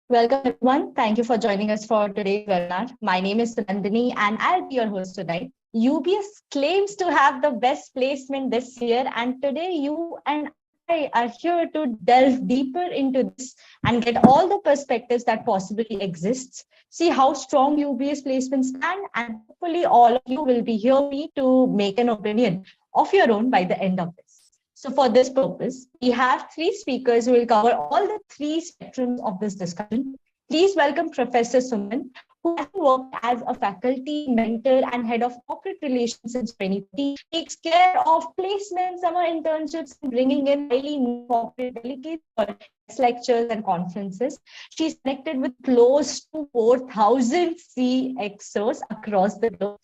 Welcome, everyone. Thank you for joining us for today's webinar. My name is Nandini, and I'll be your host tonight. UBS claims to have the best placement this year, and today you and I are here to delve deeper into this and get all the perspectives that possibly exists. See how strong UBS placements stand, and hopefully all of you will be here me to make an opinion of your own by the end of this. So for this purpose, we have three speakers who will cover all the three spectrums of this discussion. Please welcome Professor Suman, who has worked as a faculty, mentor, and head of corporate relations since 2020, takes care of placements, summer internships, and bringing in highly new corporate delegates for lectures and conferences. She's connected with close to 4,000 CXOs across the globe.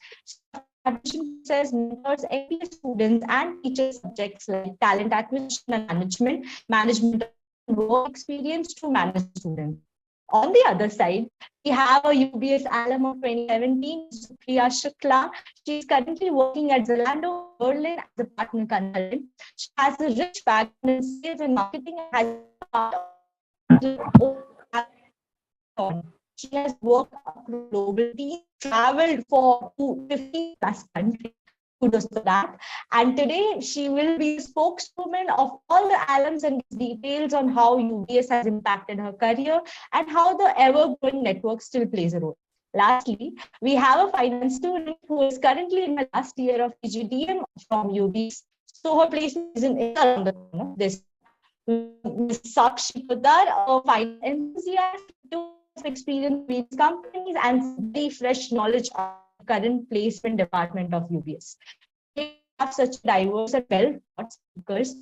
Admission says mentors MBA students and teaches subjects like talent acquisition and management work experience to manage students. On the other side, we have a UBS alum of 2017, Supriyas Role. She is currently working at Zalando Berlin as a partner consultant. She has a rich background in sales and marketing and has she has worked globally, traveled for 50 plus countries. Kudos for that. And today she will be the spokeswoman of all the alums and details on how UBS has impacted her career and how the ever-growing network still plays a role. Lastly, we have a finance student who is currently in the last year of PGDM from UBS. So her placement is around the corner. This Saakshi Podar, a finance enthusiast, experience with companies and very fresh knowledge of the current placement department of UBS. We have such diverse and well-taught speakers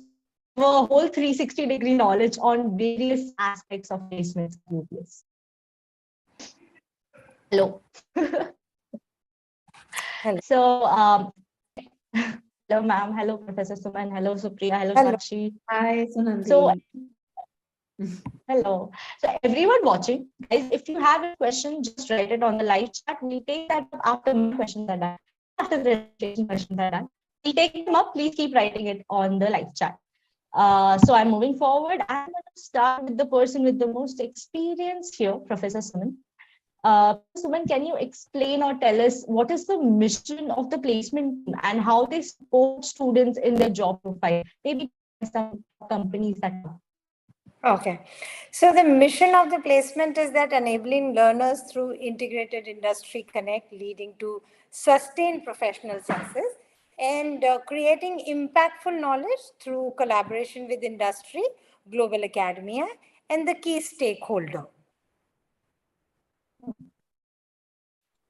with a whole 360-degree knowledge on various aspects of placements at UBS. Hello. Hello. So, hello, ma'am. Hello, Professor Suman. Hello, Supriya. Hello, Saakshi. Hi, Sunandini. So, hello. So everyone watching, guys, if you have a question, just write it on the live chat. We'll take that up after my questions are done. After the registration questions are done, we'll take them up. Please keep writing it on the live chat. So I'm moving forward. I'm going to start with the person with the most experience here, Professor Suman. Suman, can you explain or tell us what is the mission of the placement and how they support students in their job profile? Maybe some companies that. Okay. So the mission of the placement is that enabling learners through integrated industry connect, leading to sustained professional success, and creating impactful knowledge through collaboration with industry, global academia, and the key stakeholder.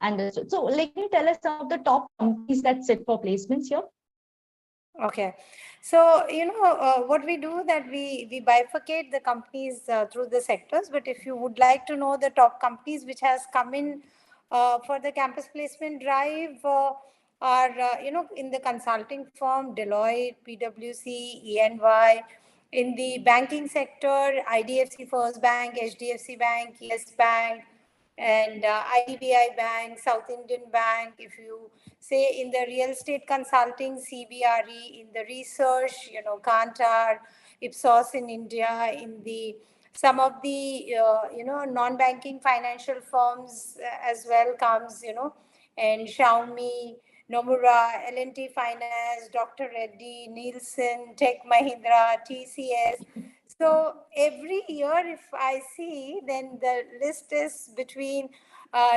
Understood. So, can you tell us some of the top companies that sit for placements here? Okay. So, what we do that we bifurcate the companies through the sectors. But if you would like to know the top companies which has come in for the campus placement drive are, in the consulting firm, Deloitte, PwC, EY. In the banking sector, IDFC First Bank, HDFC Bank, Yes Bank, and IDBI Bank, South Indian Bank. If you say in the real estate consulting, CBRE, in the research, Kantar, Ipsos in India, in the some of the non-banking financial firms as well comes, and Xiaomi, Nomura, L&T Finance, Dr. Reddy, Nielsen, Tech Mahindra, TCS. So every year, if I see, then the list is between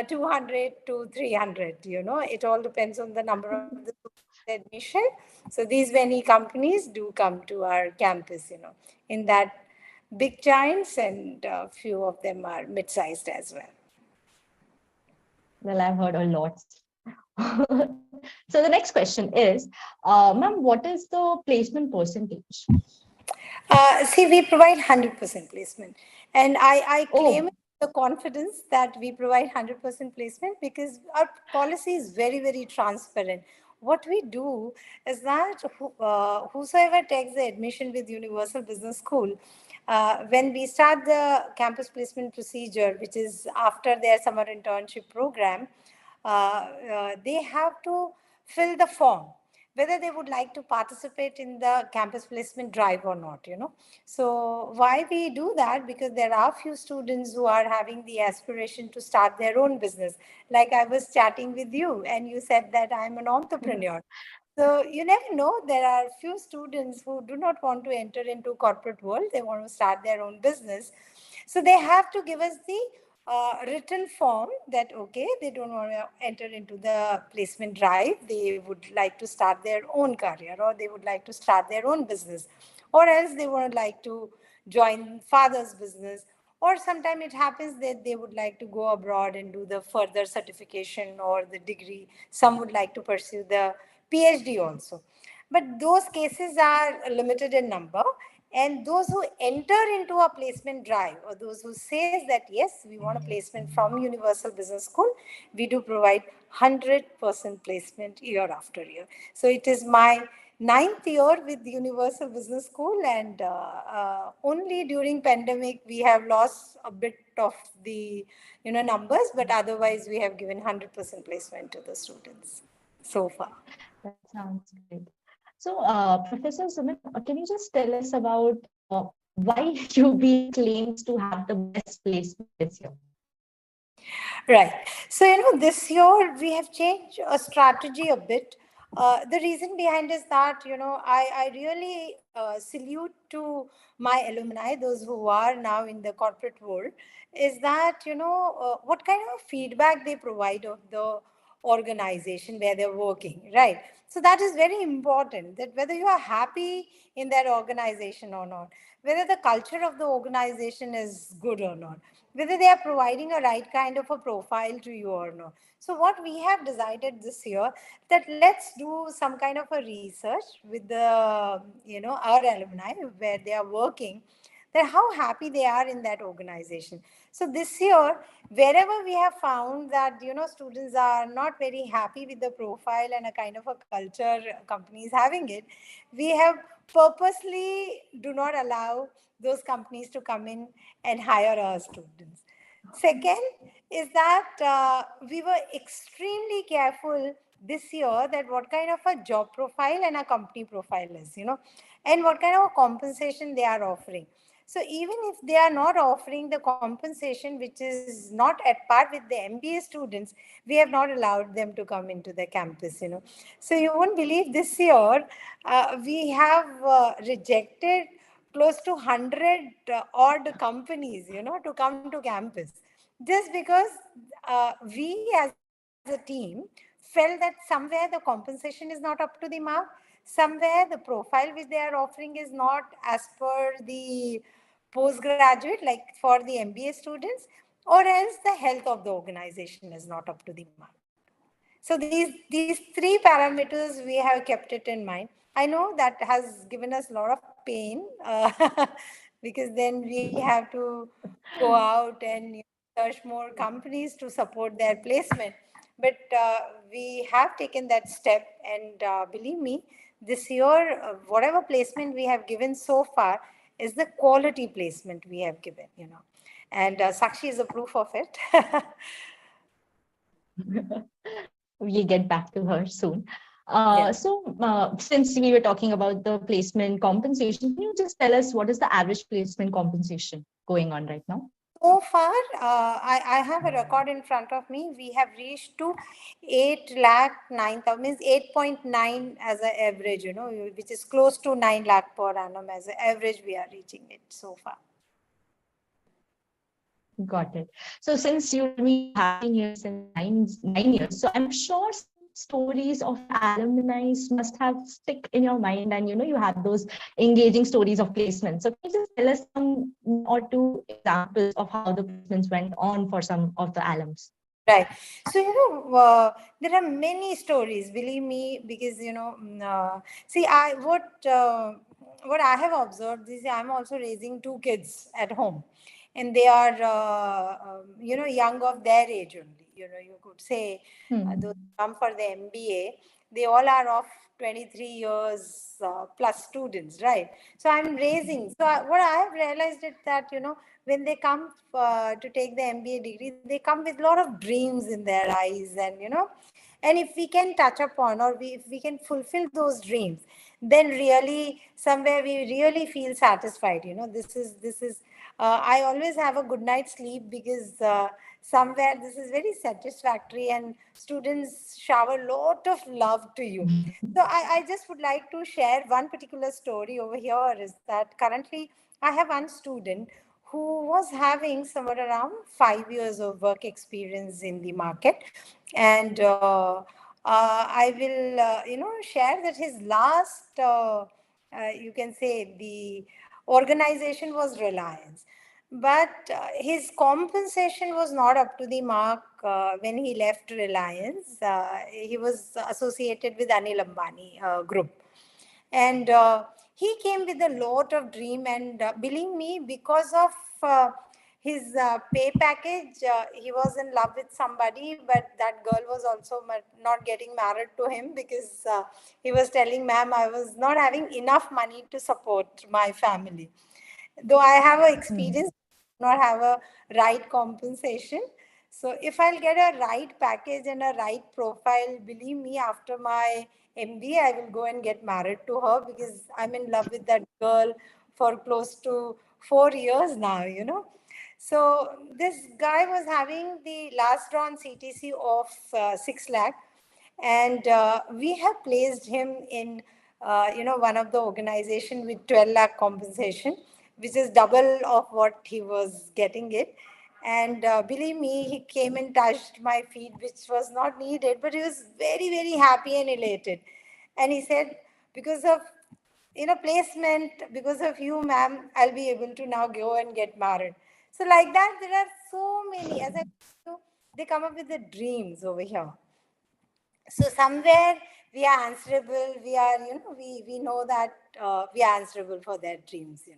200 to 300, it all depends on the number of the admission. So these many companies do come to our campus, in that big giants, and a few of them are mid-sized as well. Well, I've heard a lot. So the next question is, ma'am, what is the placement percentage? See, we provide 100% placement. And I claim the confidence that we provide 100% placement because our policy is very, very transparent. What we do is that whosoever takes the admission with Universal Business School, when we start the campus placement procedure, which is after their summer internship program, they have to fill the form, whether they would like to participate in the campus placement drive or not, So why we do that? Because there are few students who are having the aspiration to start their own business. Like I was chatting with you and you said that I'm an entrepreneur. So you never know. There are few students who do not want to enter into corporate world. They want to start their own business. So they have to give us the written form that, okay, they don't want to enter into the placement drive. They would like to start their own career, or they would like to start their own business, or else they would like to join father's business, or sometimes it happens that they would like to go abroad and do the further certification or the degree. Some would like to pursue the PhD also. But those cases are limited in number. And those who enter into a placement drive, or those who says that, yes, we want a placement from Universal Business School, we do provide 100% placement year after year. So it is my ninth year with Universal Business School, and only during pandemic we have lost a bit of the numbers, but otherwise we have given 100% placement to the students so far. That sounds great. So, Professor Sumit, can you just tell us about why UBS claims to have the best placement this year? Right. So, this year we have changed a strategy a bit. The reason behind is that, I really salute to my alumni, those who are now in the corporate world, is that, what kind of feedback they provide of the organization where they're working, right? So that is very important, that whether you are happy in that organization or not, whether the culture of the organization is good or not, whether they are providing a right kind of a profile to you or not. So what we have decided this year, that let's do some kind of a research with the our alumni where they are working, that how happy they are in that organization. So this year, wherever we have found that students are not very happy with the profile and a kind of a culture company is having it, we have purposely do not allow those companies to come in and hire our students. Second is that we were extremely careful this year that what kind of a job profile and a company profile is, and what kind of a compensation they are offering. So even if they are not offering the compensation which is not at par with the MBA students, we have not allowed them to come into the campus, So you won't believe this year we have rejected close to 100 odd companies, to come to campus, just because we as a team felt that somewhere the compensation is not up to the mark, somewhere the profile which they are offering is not as per the postgraduate, like for the MBA students, or else the health of the organization is not up to the mark. So these three parameters we have kept it in mind. I know that has given us a lot of pain because then we have to go out and search more companies to support their placement. But we have taken that step, and believe me, this year, whatever placement we have given so far is the quality placement we have given, And Saakshi is a proof of it. We'll get back to her soon. Yeah. Since we were talking about the placement compensation, can you just tell us what is the average placement compensation going on right now? So far, I have a record in front of me. We have reached to 8 lakh 9,000, means 8.9 as an average, which is close to 9 lakh per annum as an average. We are reaching it so far. Got it. So since you have been here since 9 years, so I'm sure some stories of alumni must have stick in your mind, and you have those engaging stories of placement. So can you just tell us some or two examples of how the placements went on for some of the alums? Right. So, there are many stories, believe me, because, see, what I have observed is I'm also raising two kids at home, and they are, young of their age only. you could say, those Hmm. who come for the MBA, they all are of 23 years plus students, right? So I'm raising. So what I have realized is that, when they come to take the MBA degree, they come with a lot of dreams in their eyes, and if we can touch upon, or if we can fulfill those dreams, then really somewhere we really feel satisfied. This is I always have a good night's sleep, because somewhere this is very satisfactory, and students shower a lot of love to you. So I just would like to share one particular story over here, is that currently I have one student who was having somewhere around 5 years of work experience in the market. And I will, share that his last, you can say, the organization was Reliance. But his compensation was not up to the mark when he left Reliance. He was associated with Anil Ambani group. And he came with a lot of dream, and believe me, because of his pay package, he was in love with somebody, but that girl was also not getting married to him, because he was telling, ma'am, I was not having enough money to support my family. Though I have a Hmm. experience, not have a right compensation. So if I'll get a right package and a right profile, believe me, after my MBA, I will go and get married to her, because I'm in love with that girl for close to 4 years now. So this guy was having the last round CTC of 6 lakh, and we have placed him in one of the organization with 12 lakh compensation, which is double of what he was getting it. And believe me, he came and touched my feet, which was not needed, but he was very, very happy and elated. And he said, because of placement, because of you, ma'am, I'll be able to now go and get married. So like that, there are so many, as I told you, they come up with the dreams over here. So somewhere we are answerable. We are, we know that we are answerable for their dreams.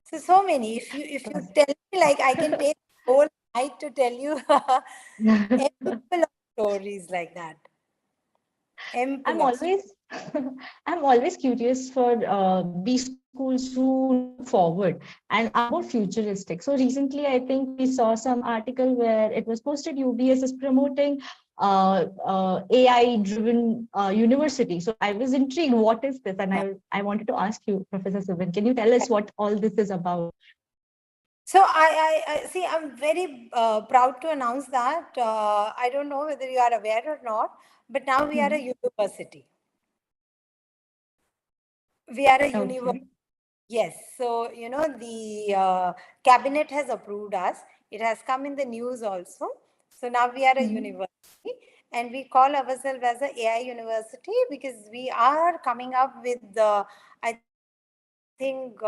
So many. If you tell me, like, I can take the whole night to tell you ample of stories like that. Ample I'm of. always I'm always curious for B schools who look forward and are more futuristic. So recently, I think we saw some article where it was posted UBS is promoting AI-driven university. So I was intrigued. What is this? And I wanted to ask you, Professor Subin, can you tell us what all this is about? So I see. I'm very proud to announce that. I don't know whether you are aware or not, but now we are a Hmm. university. We are a university. Okay. Yes. So the cabinet has approved us. It has come in the news also. So now we are a Hmm. university, and we call ourselves as a AI university, because we are coming up with the, I think,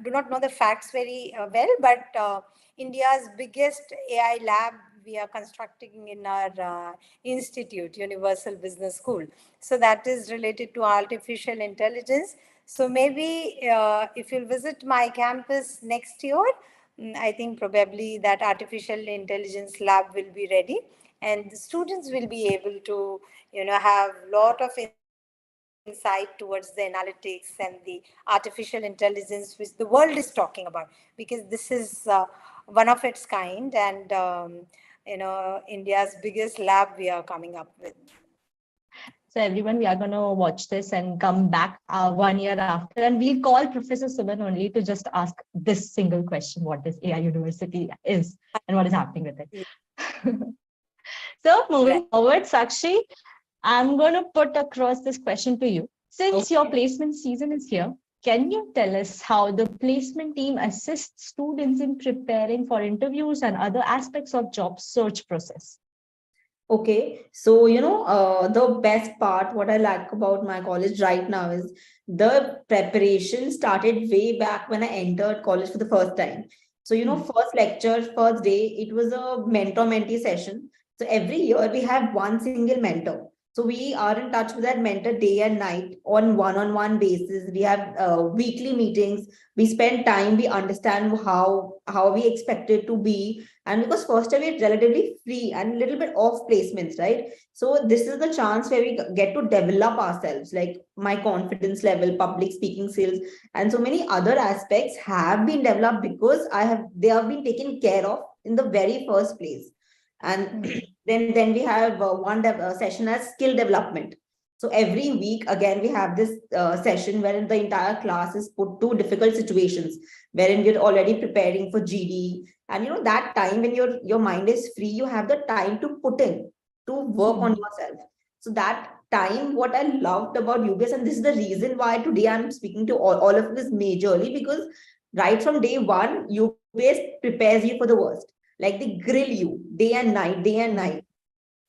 do not know the facts very well, but India's biggest AI lab we are constructing in our institute, Universal Business School. So that is related to artificial intelligence. So maybe if you'll visit my campus next year, I think probably that artificial intelligence lab will be ready, and the students will be able to, have lot of insight towards the analytics and the artificial intelligence, which the world is talking about, because this is one of its kind, and India's biggest lab we are coming up with. So everyone, we are going to watch this and come back 1 year after, and we'll call Professor Suman only to just ask this single question: what this AI university is and what is happening with it. So Right. moving forward, Sakshi, I'm going to put across this question to you. Since your placement season is here, can you tell us how the placement team assists students in preparing for interviews and other aspects of job search process? Okay, so the best part, what I like about my college right now is the preparation started way back when I entered college for the first time. So, first lecture, first day, it was a mentor mentee session. So, every year we have one single mentor. So we are in touch with that mentor day and night on one-on-one basis. We have weekly meetings. We spend time. We understand how we expect it to be. And because first year we're relatively free and a little bit off placements, right? So this is the chance where we get to develop ourselves, like my confidence level, public speaking skills, and so many other aspects have been developed because they have been taken care of in the very first place. And then we have one session as skill development. So every week again we have this session wherein the entire class is put to difficult situations wherein we're already preparing for GD, and that time when your mind is free, you have the time to put in to work on yourself. So that time, what I loved about UBS, and this is the reason why today I'm speaking to all of this majorly, because right from day one, UBS prepares you for the worst. Like they grill you day and night, day and night.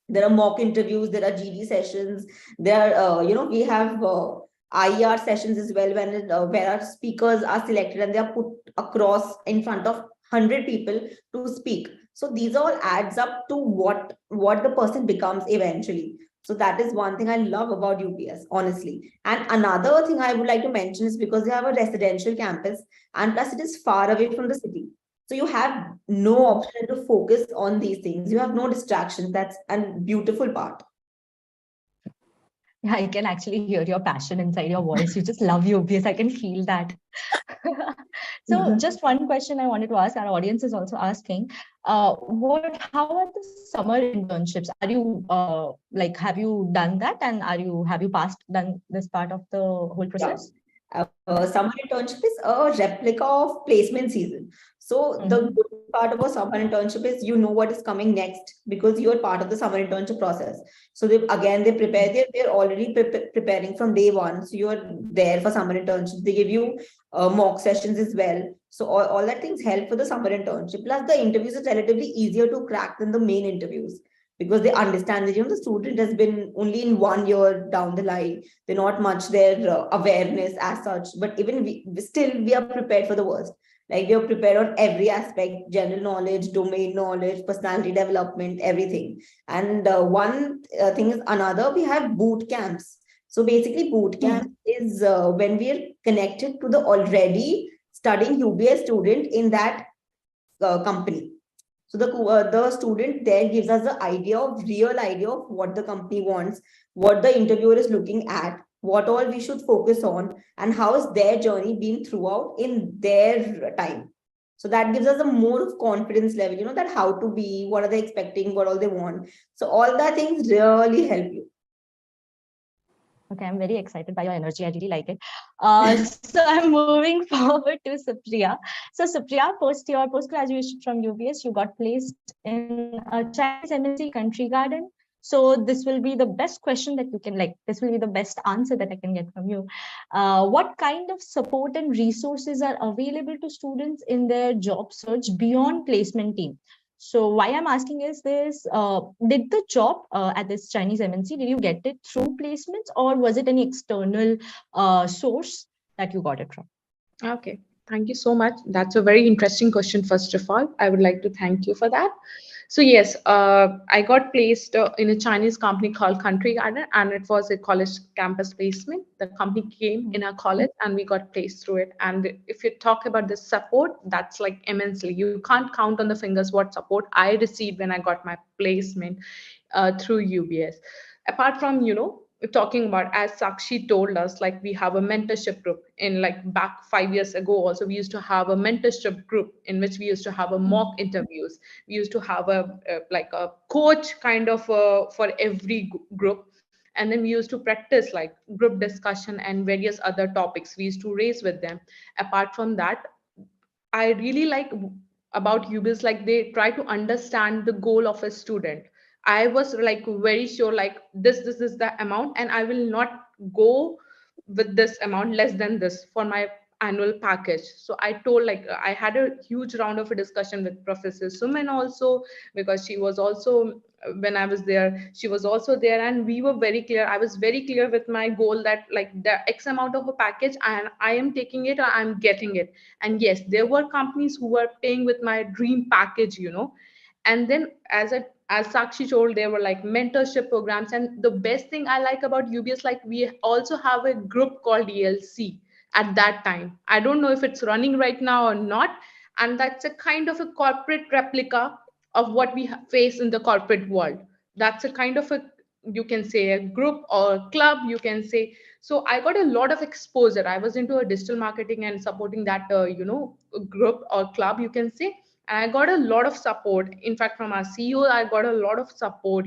There are mock interviews, there are GD sessions, there are, we have IR sessions as well, where our speakers are selected and they are put across in front of 100 people to speak. So these all adds up to what the person becomes eventually. So that is one thing I love about UBS, honestly. And another thing I would like to mention is because they have a residential campus, and plus it is far away from the city. So you have no option to focus on these things. You have no distractions. That's a beautiful part. Yeah, I can actually hear your passion inside your voice. You just love UBS. I can feel that. So just one question I wanted to ask, our audience is also asking, how are the summer internships? Are you have you done that, and have you done this part of the whole process? Summer internship is a replica of placement season. So the good part about summer internship is what is coming next because you are part of the summer internship process. So they prepare. They're already preparing from day one. So you are there for summer internship. They give you mock sessions as well. So all that things help for the summer internship. Plus the interviews are relatively easier to crack than the main interviews because they understand that the student has been only in 1 year down the line. They're not much their awareness as such, but even we are prepared for the worst. Like we are prepared on every aspect: general knowledge, domain knowledge, personality development, everything. And one thing is another, we have boot camps. So basically boot camp is when we are connected to the already studying UBS student in that company. So the student there gives us the real idea of what the company wants, what the interviewer is looking at, what all we should focus on, and how is their journey been throughout in their time. So that gives us a more of confidence level, that how to be, what are they expecting, what all they want. So all that things really help you. Okay, I'm very excited by your energy. I really like it. So I'm moving forward to Supriya. So Supriya, post-graduation from UBS, you got placed in a Chinese MNC Country Garden. So this will be the best question that you can this will be the best answer that I can get from you. What kind of support and resources are available to students in their job search beyond placement team? So why I'm asking is this, did the job at this Chinese MNC, did you get it through placements or was it any external source that you got it from? Okay, thank you so much. That's a very interesting question, first of all. I would like to thank you for that. So yes, I got placed in a Chinese company called Country Garden, and it was a college campus placement. The company came in our college and we got placed through it. And if you talk about the support, that's like immensely. You can't count on the fingers what support I received when I got my placement through UBS. Apart from, talking about, as Saakshi told us, like we have a mentorship group in like back 5 years ago. Also, we used to have a mentorship group in which we used to have a mock interviews. We used to have like a coach kind of for every group. And then we used to practice like group discussion and various other topics we used to raise with them. Apart from that, I really like about UBS, like they try to understand the goal of a student. I was like very sure, like this is the amount, and I will not go with this amount less than this for my annual package. So I told, like I had a huge round of a discussion with Professor Suman also, because she was also, when I was there, she was also there, and we were very clear. I was very clear with my goal that like the X amount of a package, and I am taking it or I'm getting it. And yes, there were companies who were paying with my dream package, and then as a as Sakshi told, there were like mentorship programs. And the best thing I like about UBS, like we also have a group called ELC at that time. I don't know if it's running right now or not. And that's a kind of a corporate replica of what we face in the corporate world. That's a kind of a, you can say, a group or club, you can say. So I got a lot of exposure. I was into a digital marketing and supporting that, group or club, you can say. And I got a lot of support. In fact, from our CEO, I got a lot of support.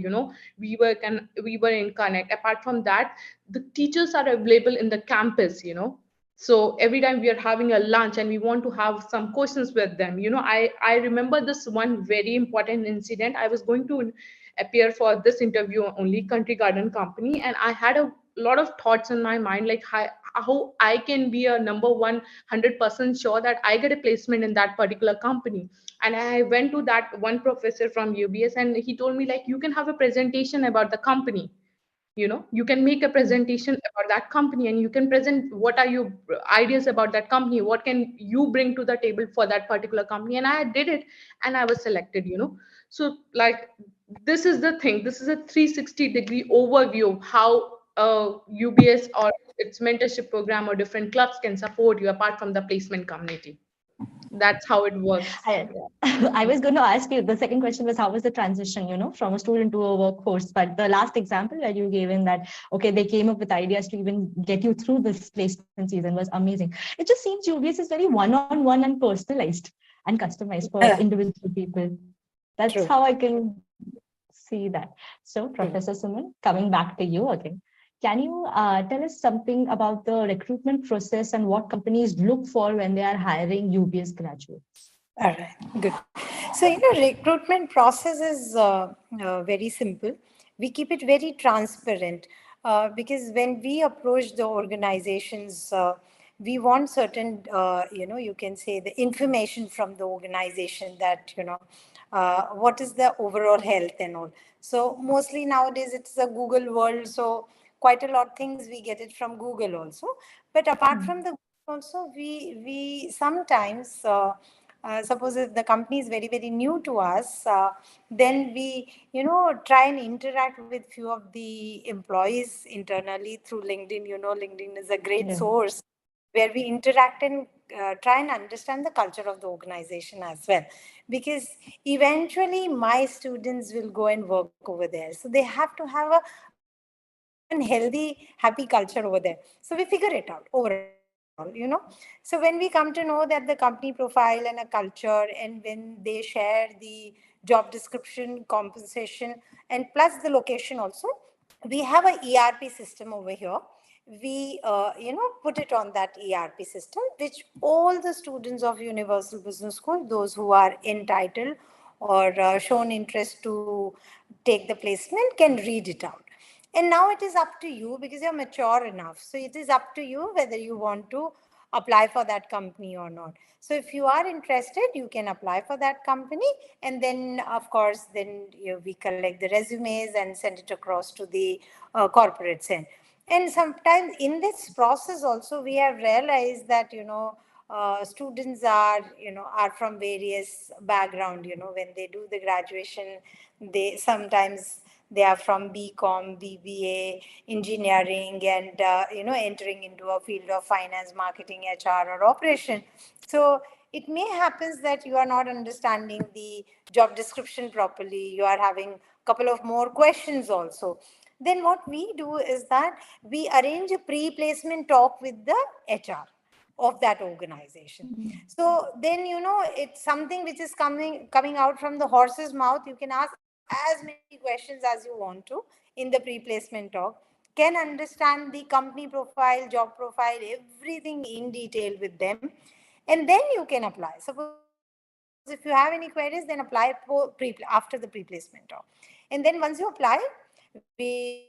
We were in connect. Apart from that, the teachers are available in the campus. So every time we are having a lunch and we want to have some questions with them, I remember this one very important incident. I was going to appear for this interview only, Country Garden Company, and I had a lot of thoughts in my mind, like how I can be a number 100% sure that I get a placement in that particular company. And I went to that one professor from UBS, and he told me, like, you can have a presentation about the company. You can make a presentation about that company, and you can present what are your ideas about that company, what can you bring to the table for that particular company. And I did it, and I was selected. So, like, this is the thing, this is a 360-degree overview of how UBS or its mentorship program or different clubs can support you apart from the placement community. That's how it works. I, I was going to ask you, the second question was, how was the transition, from a student to a workforce? But the last example that you gave in that, okay, they came up with ideas to even get you through this placement season was amazing. It just seems UBS is very one-on-one and personalized and customized for individual people. That's True. how I can see that. So, Professor Suman, coming back to you again. Can you tell us something about the recruitment process and what companies look for when they are hiring UBS graduates? All right, good. So, recruitment process is very simple. We keep it very transparent because when we approach the organizations, we want certain, you can say the information from the organization that, what is the overall health and all. So, mostly nowadays it's a Google world. So, quite a lot of things we get it from Google also. But apart from the also, we sometimes suppose if the company is very very new to us, then we try and interact with few of the employees internally through LinkedIn. LinkedIn is a great source where we interact and try and understand the culture of the organization as well, because eventually my students will go and work over there, so they have to have a fun, healthy, happy culture over there. So we figure it out overall. So when we come to know that the company profile and a culture, and when they share the job description, compensation, and plus the location also, we have a ERP system over here. We put it on that ERP system, which all the students of Universal Business School, those who are entitled or shown interest to take the placement, can read it out. And now it is up to you, because you're mature enough. So it is up to you whether you want to apply for that company or not. So if you are interested, you can apply for that company. And then, of course, then we collect the resumes and send it across to the corporate end. And sometimes in this process also, we have realized that, students are from various background. When they do the graduation, they sometimes they are from BCom, BBA, engineering, and entering into a field of finance, marketing, HR, or operation. So it may happen that you are not understanding the job description properly. You are having a couple of more questions also. Then what we do is that we arrange a pre-placement talk with the HR of that organization. So then, it's something which is coming out from the horse's mouth. You can ask as many questions as you want to in the pre-placement talk, can understand the company profile, job profile, everything in detail with them, and then you can apply. Suppose if you have any queries, then apply after the pre-placement talk. And then once you apply, we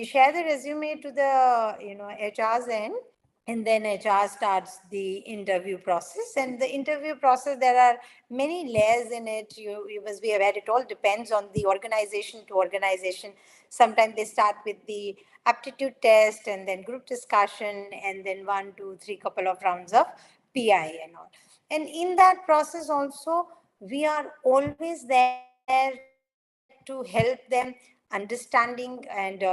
share the resume to the HR's end, and then HR starts the interview process. And the interview process, there are many layers in it. You must be aware, it all depends on the organization to organization. Sometimes they start with the aptitude test, and then group discussion, and then 1, 2, 3 couple of rounds of PI and all. And in that process also, we are always there to to help them understanding and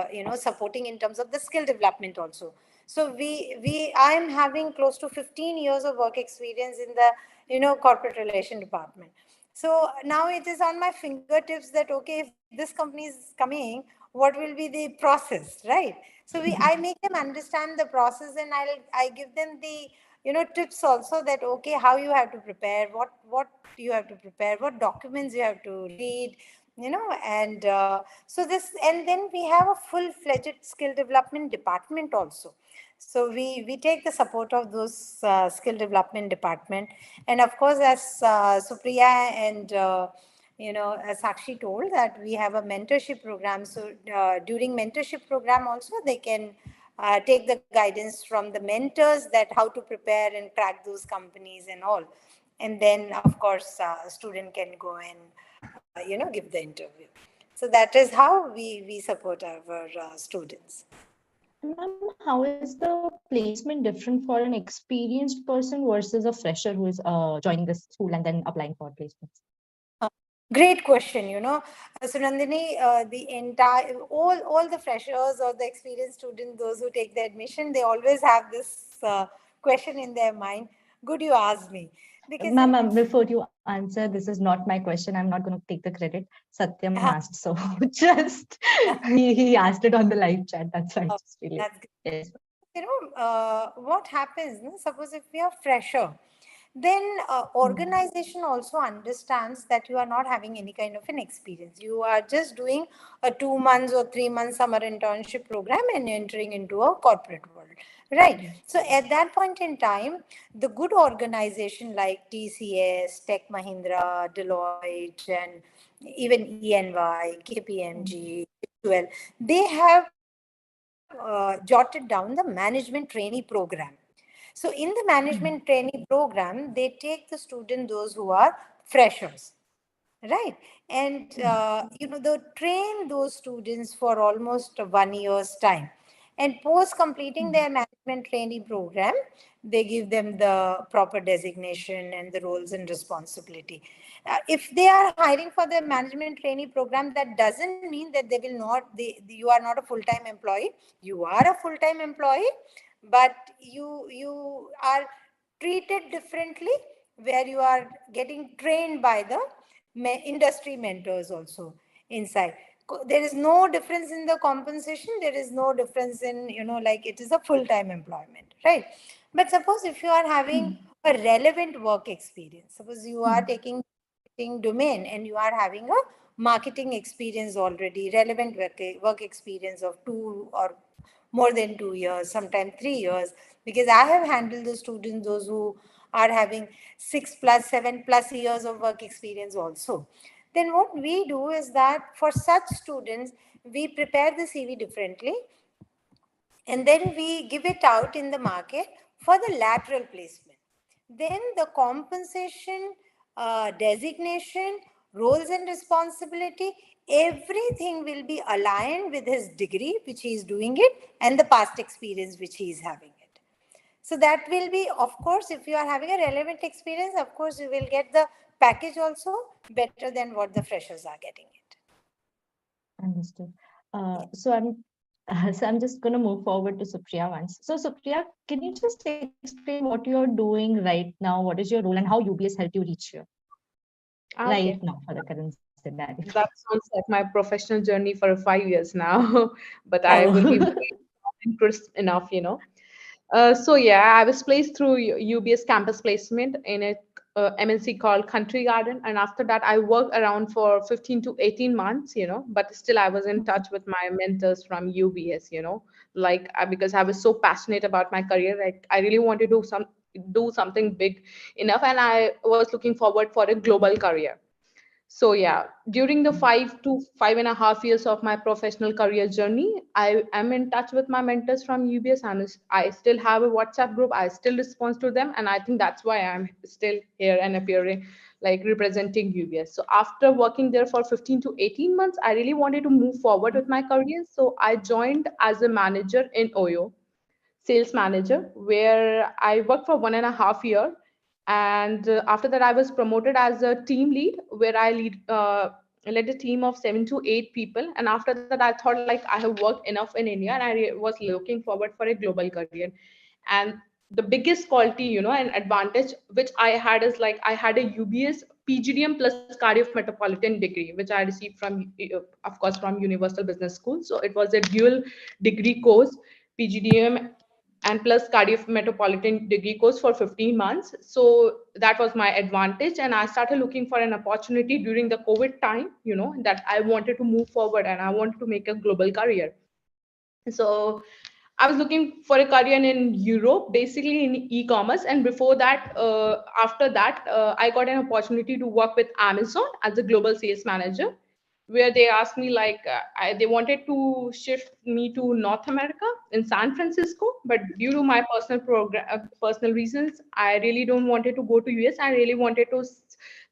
supporting in terms of the skill development also. So I am having close to 15 years of work experience in the corporate relation department. So now it is on my fingertips that, okay, if this company is coming, what will be the process, right? So I make them understand the process, and I give them the tips also, that okay, how you have to prepare, what you have to prepare, what documents you have to read, and so this, and then we have a full-fledged skill development department also. So we take the support of those skill development department. And of course, as Supriya and as Saakshi told, that we have a mentorship program. So during mentorship program also, they can take the guidance from the mentors, that how to prepare and crack those companies and all. And then, of course, a student can go and give the interview. So that is how we support our students. Ma'am, how is the placement different for an experienced person versus a fresher who is joining this school and then applying for placements? Great question. So Nandini, the entire all the freshers or the experienced students, those who take the admission, they always have this question in their mind. Good, you asked me, because Ma'am, before you answer, this is not my question. I'm not going to take the credit. Satyam asked, so just he asked it on the live chat. That's why I just really. that's good. Yes. What happens? Suppose if we are fresher, then organization also understands that you are not having any kind of an experience. You are just doing a 2 months or 3 months summer internship program and entering into a corporate world, right? So at that point in time, the good organization like TCS, Tech Mahindra, Deloitte, and even ENY, KPMG, well, they have jotted down the management trainee program. So in the management trainee program, they take the student, those who are freshers, right? And they train those students for almost 1 year's time. And post completing their management trainee program, they give them the proper designation and the roles and responsibility. If they are hiring for the management trainee program, that doesn't mean that they will not. You are not a full-time employee. You are a full-time employee, but you are treated differently, where you are getting trained by the industry mentors also inside. There is no difference in the compensation. There is no difference in, like it is a full-time employment, right? But suppose if you are having a relevant work experience, suppose you are taking domain and you are having a marketing experience already, relevant work experience of 2 or more than 2 years, sometimes 3 years, because I have handled the students, those who are having 6+7+ years of work experience also. Then what we do is that for such students, we prepare the CV differently, and then we give it out in the market for the lateral placement. Then the compensation, designation, roles and responsibility, everything will be aligned with his degree, which he is doing it, and the past experience, which he is having it. So that will be, of course, if you are having a relevant experience, of course, you will get the package also better than what the freshers are getting it. Understood. So I'm just going to move forward to Supriya once. So Supriya, can you just explain what you're doing right now? What is your role and how UBS helped you reach here right Okay, now for the current scenario? that sounds like my professional journey for 5 years now, but I will be Oh. very interest enough. So yeah, I was placed through UBS campus placement in a MNC called Country Garden, and after that, I worked around for 15 to 18 months. But still, I was in touch with my mentors from UBS. Like because I was so passionate about my career, like I really wanted to do something big enough, and I was looking forward for a global career. So yeah, during the 5 to 5.5 years of my professional career journey, I am in touch with my mentors from UBS, and I still have a WhatsApp group. I still respond to them, and I think that's why I'm still here and appearing, like representing UBS. So after working there for 15 to 18 months, I really wanted to move forward with my career. So I joined as a manager in OYO, sales manager, where I worked for 1.5 year. And after that, I was promoted as a team lead, where I lead I led a team of 7 to 8 people. And after that, I thought like I have worked enough in India, and I was looking forward for a global career. And the biggest quality, and advantage which I had is like I had a UBS PGDM plus Cardiff Metropolitan degree, which I received from, of course, from Universal Business School. So it was a dual degree course, PGDM and plus Cardiff Metropolitan degree course for 15 months. So that was my advantage. And I started looking for an opportunity during the COVID time, that I wanted to move forward and I wanted to make a global career. So I was looking for a career in Europe, basically in e-commerce. And before that, after that, I got an opportunity to work with Amazon as a global sales manager, where they asked me like they wanted to shift me to North America in San Francisco, but due to my personal reasons, I really don't wanted to go to US. I really wanted to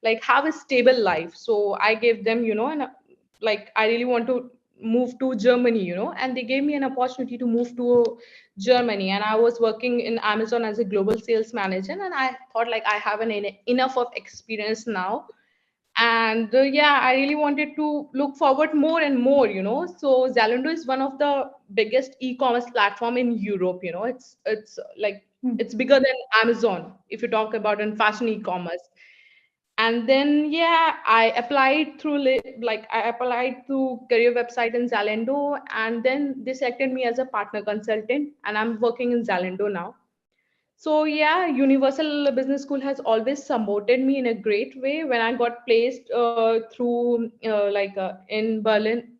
like have a stable life. So I gave them, and like I really want to move to Germany, and they gave me an opportunity to move to Germany. And I was working in Amazon as a global sales manager. And I thought like I have enough of experience now. And yeah, I really wanted to look forward more and more, So Zalando is one of the biggest e-commerce platform in Europe, It's like it's bigger than Amazon if you talk about in fashion e-commerce. And then yeah, I applied through like I applied through career website in Zalando, and then they selected me as a partner consultant, and I'm working in Zalando now. So yeah, Universal Business School has always supported me in a great way. When I got placed through in Berlin,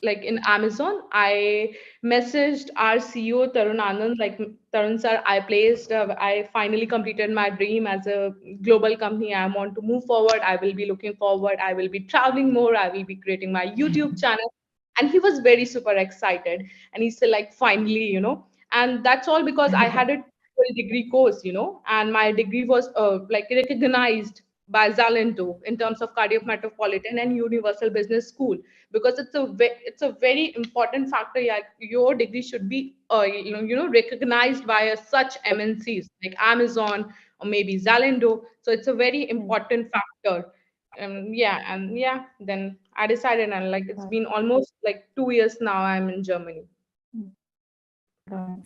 like in Amazon, I messaged our CEO Tarun Anand, like Tarun sir, I finally completed my dream as a global company. I want to move forward. I will be looking forward. I will be traveling more. I will be creating my YouTube channel. And he was very super excited. And he said like, finally, and that's all because I had a degree course, and my degree was like recognized by Zalando in terms of Cardiff Metropolitan and Universal Business School, because it's a very important factor. Yeah, your degree should be recognized by such MNCs like Amazon or maybe Zalando. So it's a very important factor. Then I decided, and like it's been almost like 2 years now. I'm in Germany.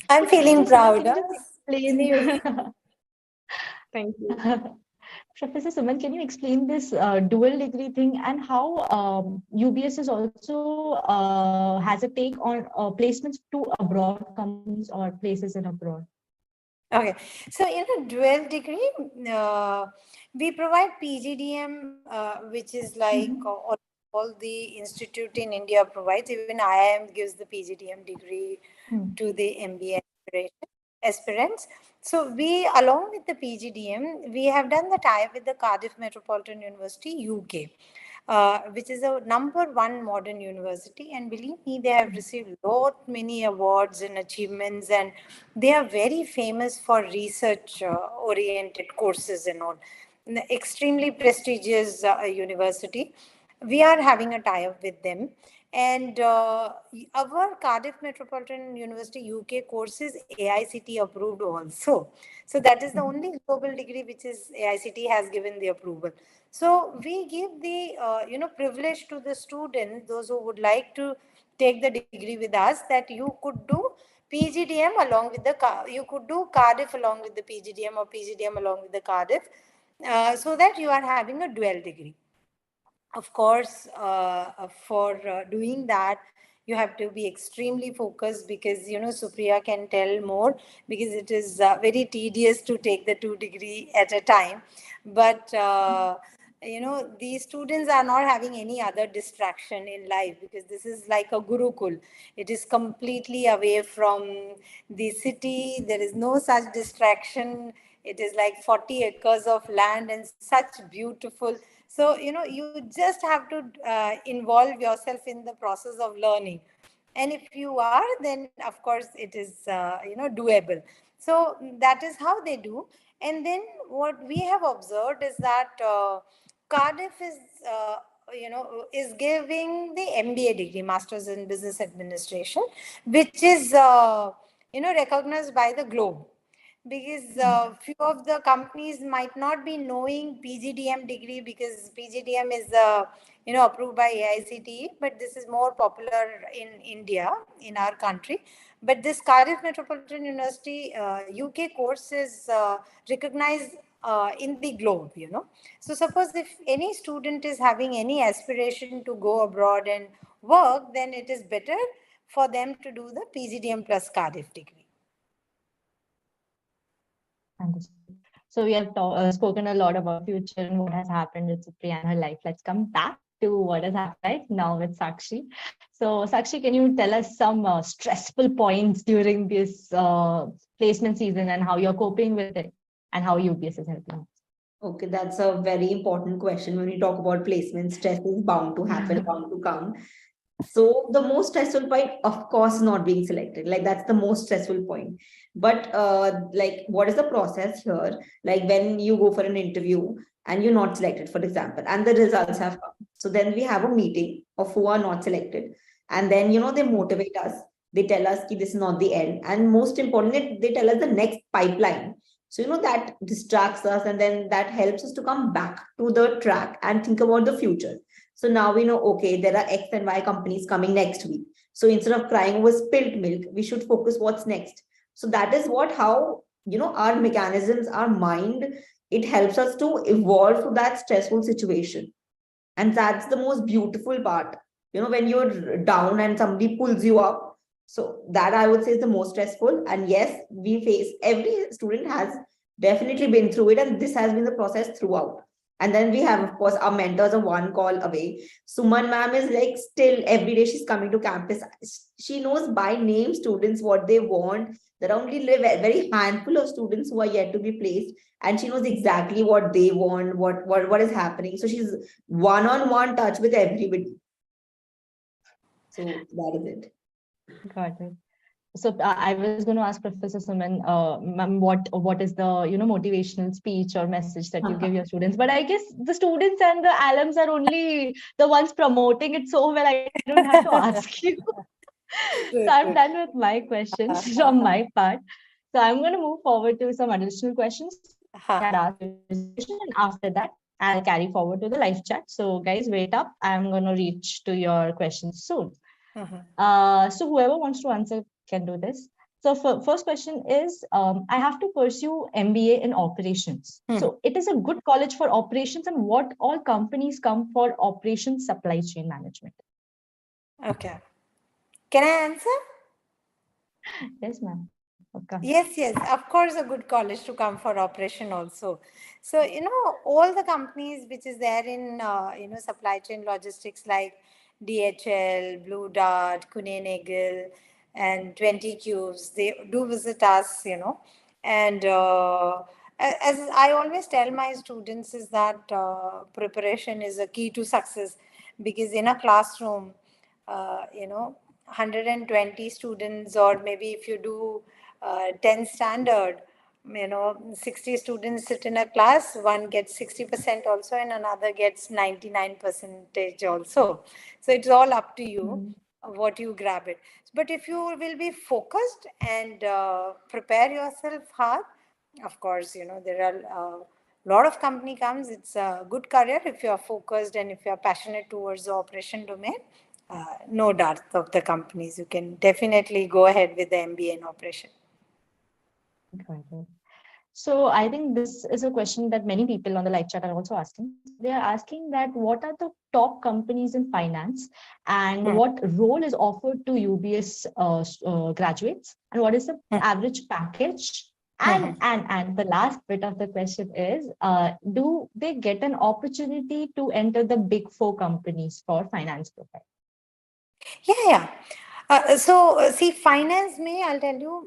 I'm feeling Professor Suman, proud. can you just explain? Thank you. Professor Suman, can you explain this dual degree thing and how UBS is also has a take on placements to abroad companies or places in abroad? Okay, so in a dual degree, we provide PGDM, which is like all the institute in India provides. Even IIM gives the PGDM degree to the MBA aspirants. So we, along with the PGDM, we have done the tie-up with the Cardiff Metropolitan University, UK. Which is a #1 modern university, and believe me, they have received many awards and achievements, and they are very famous for research oriented courses and all. Extremely prestigious university. We are having a tie-up with them, and our Cardiff Metropolitan University UK course is AICT approved also. So that is the only global degree which is AICT has given the approval. So we give the privilege to the students, those who would like to take the degree with us, that you could do PGDM along with you could do Cardiff along with the PGDM or PGDM along with the Cardiff, so that you are having a dual degree. Of course, for doing that, you have to be extremely focused, because Supriya can tell more, because it is very tedious to take the 2 degree at a time. But these students are not having any other distraction in life, because this is like a gurukul. It is completely away from the city. There is no such distraction. It is like 40 acres of land and such beautiful. So, you just have to involve yourself in the process of learning. And if you are, then of course it is, doable. So that is how they do. And then what we have observed is that Cardiff is, is giving the MBA degree, Masters in Business Administration, which is, recognized by the globe. because few of the companies might not be knowing PGDM degree, because PGDM is approved by AICTE, but this is more popular in India, in our country. But this Cardiff Metropolitan University UK course is recognized in the globe, So suppose if any student is having any aspiration to go abroad and work, then it is better for them to do the PGDM plus Cardiff degree. Understood. So we have spoken a lot about future and what has happened with Supriya and her life. Let's come back to what has happened right now with Saakshi. So Saakshi, can you tell us some stressful points during this placement season and how you're coping with it and how UBS is helping? Okay, that's a very important question. When we talk about placement, stress is bound to happen, bound to come. So the most stressful point, of course, not being selected. Like that's the most stressful point. But like, what is the process here? Like when you go for an interview and you're not selected, for example, and the results have come. So then we have a meeting of who are not selected, and then they motivate us. They tell us that this is not the end, and most importantly, they tell us the next pipeline. So that distracts us, and then that helps us to come back to the track and think about the future. So now we know, okay, there are X and Y companies coming next week. So instead of crying over spilt milk, we should focus what's next. So that is how our mechanisms, our mind, it helps us to evolve through that stressful situation. And that's the most beautiful part, when you're down and somebody pulls you up. So that I would say is the most stressful. And yes, every student has definitely been through it. And this has been the process throughout. And then we have, of course, our mentors are one call away. Suman ma'am is like still every day she's coming to campus. She knows by name students what they want. There are only a very handful of students who are yet to be placed. And she knows exactly what they want, what is happening. So she's one-on-one touch with everybody. So that is it. Got it. So I was going to ask Professor Suman, what is the motivational speech or message that you give your students? But I guess the students and the alums are only the ones promoting it so well. I don't have to ask you. So I'm done with my questions from my part. So I'm going to move forward to some additional questions I had asked you, and after that I'll carry forward to the live chat. So guys, wait up. I'm going to reach to your questions soon. So whoever wants to answer can do this. So first question is, I have to pursue MBA in operations. So it is a good college for operations, and what all companies come for operations supply chain management? Okay. Can I answer? Yes, ma'am. Okay. Yes, of course, a good college to come for operation also. So, all the companies which is there in, supply chain logistics like DHL, Blue Dart, Kuehne Nagel, and 20 Cubes, they do visit us, and as I always tell my students is that preparation is a key to success, because in a classroom, 120 students, or maybe if you do 10 standard, 60 students sit in a class, one gets 60% also and another gets 99% also. So it's all up to you what you grab it. But if you will be focused and prepare yourself hard, of course, there are a lot of company comes. It's a good career if you are focused and if you are passionate towards the operation domain. No doubt of the companies. You can definitely go ahead with the MBA in operation. Okay. So I think this is a question that many people on the live chat are also asking. They are asking that what are the top companies in finance, and what role is offered to UBS graduates, and what is the average package? And the last bit of the question is, do they get an opportunity to enter the big four companies for finance profile? Yeah. See, finance I'll tell you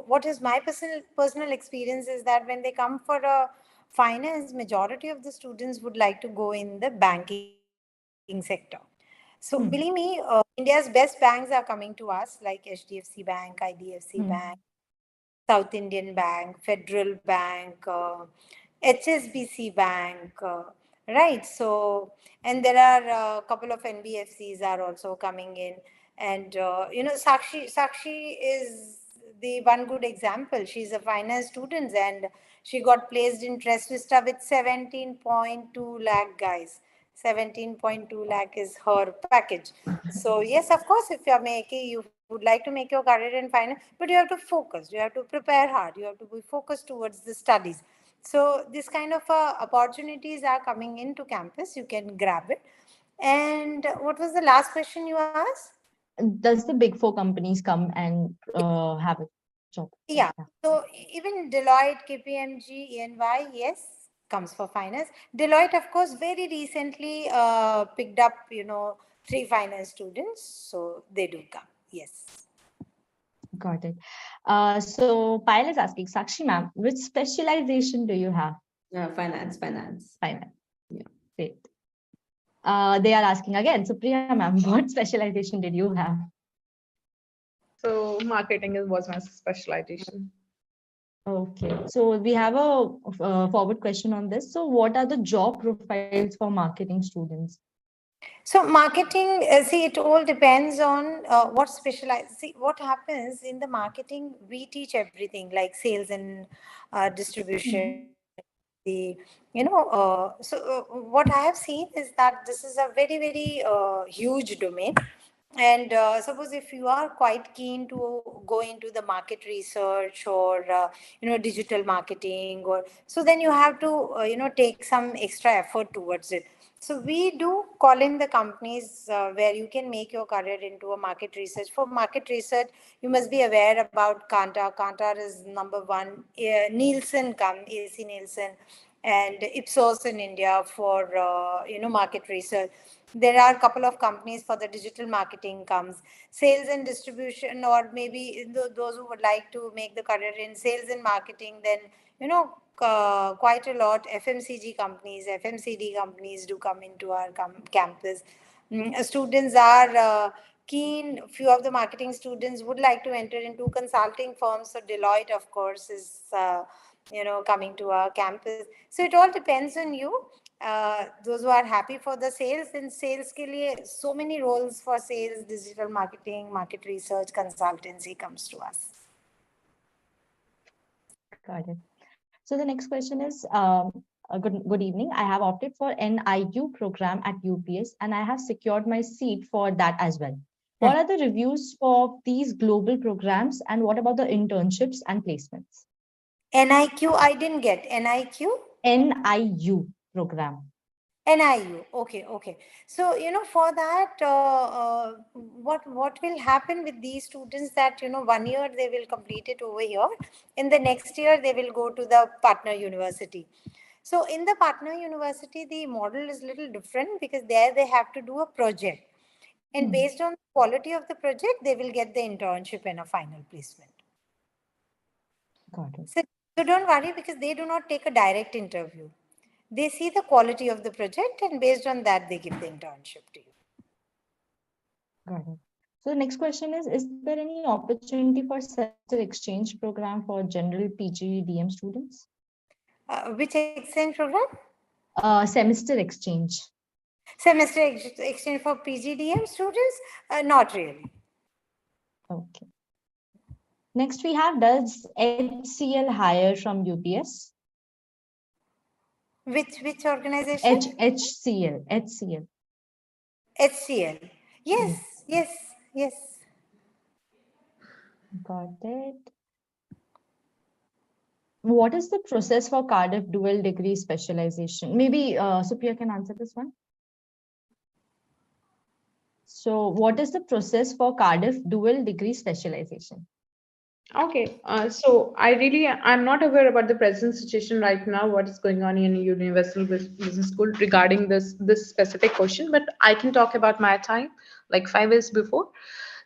what is my personal experience is that when they come for a finance, majority of the students would like to go in the banking sector. So believe me, India's best banks are coming to us, like HDFC Bank, IDFC Bank, South Indian Bank, Federal Bank, HSBC Bank, right? So, and there are a couple of NBFCs are also coming in, and Saakshi is the one good example. She's a finance student and she got placed in Trust Vista with 17.2 lakh, guys. 17.2 lakh is her package. So yes, of course, if you would like to make your career in finance, but you have to focus, you have to prepare hard, you have to be focused towards the studies. So this kind of opportunities are coming into campus. You can grab it. And what was the last question you asked? Does the big four companies come and have a job? Yeah. So even Deloitte, KPMG, EY, yes, comes for finance. Deloitte, of course, very recently picked up, 3 finance students. So they do come. Yes. Got it. So Payal is asking, Sakshi ma'am, which specialization do you have? Finance. Finance. Yeah. Great. They are asking again, Supriya ma'am, what specialization did you have? So marketing was my specialization. Okay, so we have a forward question on this. So what are the job profiles for marketing students? So marketing, see, it all depends on what specialize. See, what happens in the marketing, we teach everything like sales and distribution. What I have seen is that this is a very, very huge domain. And suppose if you are quite keen to go into the market research or digital marketing, or so then you have to take some extra effort towards it. So we do call in the companies where you can make your career into a market research. For market research, you must be aware about Kantar. Kantar is number one. Nielsen AC Nielsen, and Ipsos in India for market research. There are a couple of companies for the digital marketing comes, sales and distribution, or maybe those who would like to make the career in sales and marketing, then quite a lot FMCD companies do come into our campus. Students are keen. Few of the marketing students would like to enter into consulting firms. So Deloitte, of course, is coming to our campus. So it all depends on you. Those who are happy for the sales, in sales ke liye, so many roles for sales, digital marketing, market research, consultancy comes to us. Got it. So the next question is, good evening. I have opted for NIU program at UPS and I have secured my seat for that as well. What are the reviews for these global programs and what about the internships and placements? NIQ, I didn't get. NIQ? NIU program. NIU. Okay. So, for that, what will happen with these students that, 1 year they will complete it over here. In the next year, they will go to the partner university. So in the partner university, the model is a little different because there they have to do a project. And based on the quality of the project, they will get the internship and a final placement. Got it. So don't worry because they do not take a direct interview. They see the quality of the project and based on that, they give the internship to you. Got it. So the next question is there any opportunity for semester exchange program for general PGDM students? Which exchange program? Semester exchange. Semester exchange for PGDM students? Not really. Okay. Next we have, does HCL hire from UPS? Which organization? HCL. HCL. Yes. Got it. What is the process for Cardiff dual degree specialization? Maybe Supriya can answer this one. So what is the process for Cardiff dual degree specialization? Okay, so I'm not aware about the present situation right now, what is going on in Universal Business School regarding this specific question, but I can talk about my time, like 5 years before.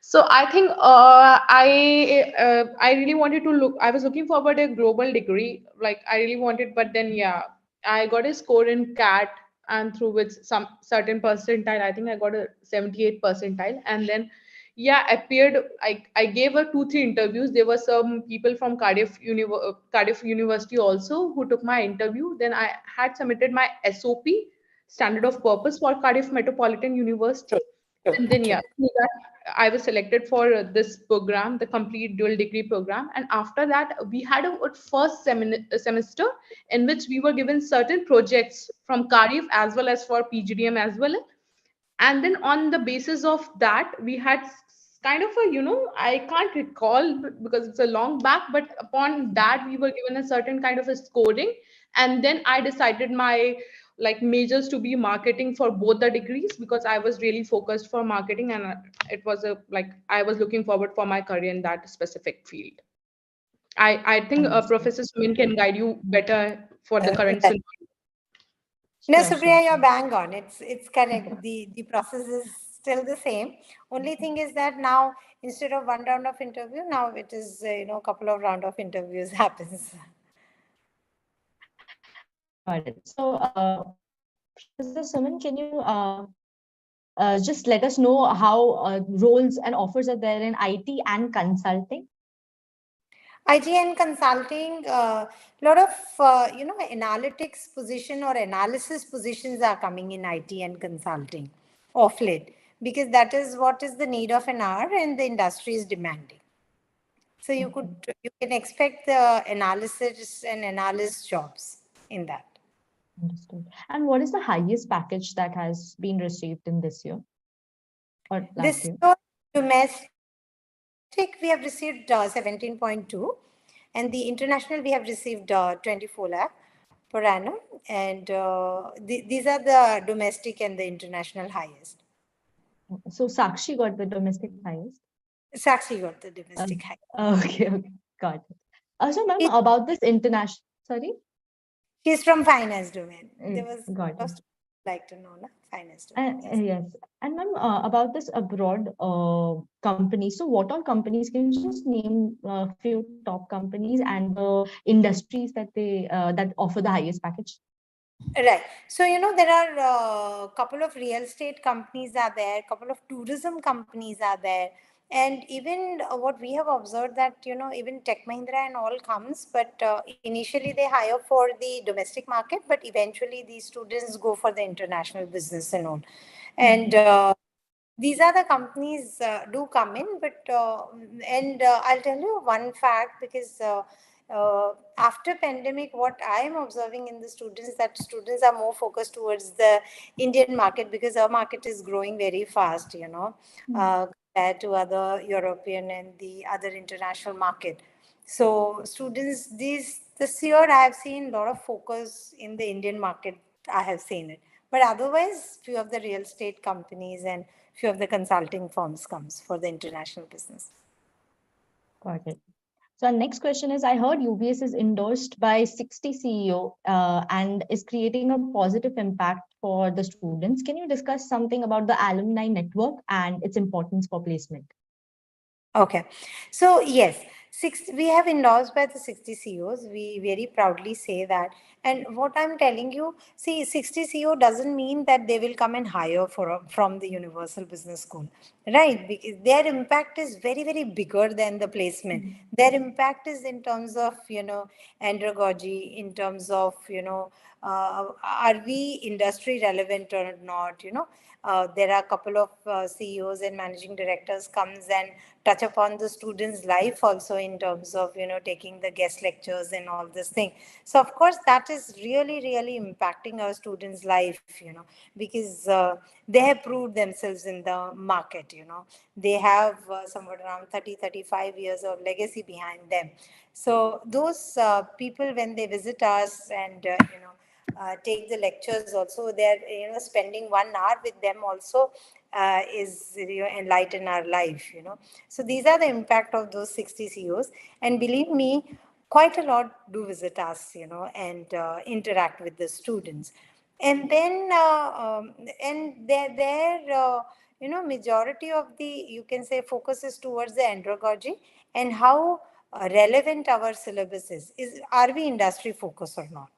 So I think I really wanted to look. I was looking forward a global degree, like I really wanted, but then I got a score in CAT, and through which some certain percentile, I think I got a 78 percentile, and then appeared. I gave a 2-3 interviews. There were some people from Cardiff University also who took my interview. Then I had submitted my SOP, Standard of Purpose, for Cardiff Metropolitan University. And then through that I was selected for this program, the complete dual degree program. And after that, we had a first semester in which we were given certain projects from Cardiff as well as for PGDM as well. And then on the basis of that, we had kind of a, I can't recall because it's a long back, but upon that, we were given a certain kind of a scoring. And then I decided my like majors to be marketing for both the degrees because I was really focused for marketing, and it was a like I was looking forward for my career in that specific field. I think Understood. Professor Sumin can guide you better for the current Right. scenario. No, Sure, sure, Supriya, you're sure. bang on. It's correct. The process is still the same. Only thing is that now instead of one round of interview, now it is a couple of round of interviews happens. Got it. So, Professor Suman, can you just let us know how roles and offers are there in IT and consulting? IT and consulting, a lot of analytics position or analysis positions are coming in IT and consulting of late, because that is what is the need of an hour and the industry is demanding. So you can expect the analysis and analyst jobs in that. Understood. And what is the highest package that has been received in this year or last This year? domestic we have received 17.2, and the international we have received 24 lakh per annum, and these are the domestic and the international highest. So Saakshi got the domestic highest. Saakshi got the domestic highest. Okay, okay, got it. So, ma'am, about this international, sorry? She's from finance domain. There was Got it. like to know, na? Finance domain. Yes. Yes. And ma'am, about this abroad company, so what all companies, can you just name a few top companies and the industries that they that offer the highest package? Right. So, there are a couple of real estate companies are there, a couple of tourism companies are there. And even what we have observed that, even Tech Mahindra and all comes, but initially they hire for the domestic market, but eventually these students go for the international business and all. And these are the companies do come in, but and I'll tell you one fact, because after pandemic, what I am observing in the students, that students are more focused towards the Indian market, because our market is growing very fast, compared to other European and the other international market. So students, this year I have seen a lot of focus in the Indian market. I have seen it, but otherwise, few of the real estate companies and few of the consulting firms comes for the international business. Got it. So our next question is, I heard UBS is endorsed by 60 CEO and is creating a positive impact for the students. Can you discuss something about the Alumni Network and its importance for placement? Okay. So yes, we have endorsed by the 60 CEOs. We very proudly say that. And what I'm telling you, see, 60 CEO doesn't mean that they will come and hire from the Universal Business School, right? Because their impact is very, very bigger than the placement. Their impact is in terms of, andragogy, in terms of, are we industry relevant or not, there are a couple of CEOs and managing directors comes and touch upon the students' life also, in terms of taking the guest lectures and all this thing. So of course that is really, really impacting our students' life, because they have proved themselves in the market. They have somewhat around 30-35 years of legacy behind them. So those people, when they visit us and take the lectures also, they're spending 1 hour with them also is enlighten our life. So these are the impact of those 60 CEOs, and believe me, quite a lot do visit us, and interact with the students. And then and majority of the, you can say, focus is towards the andragogy and how relevant our syllabus is are we industry focused or not.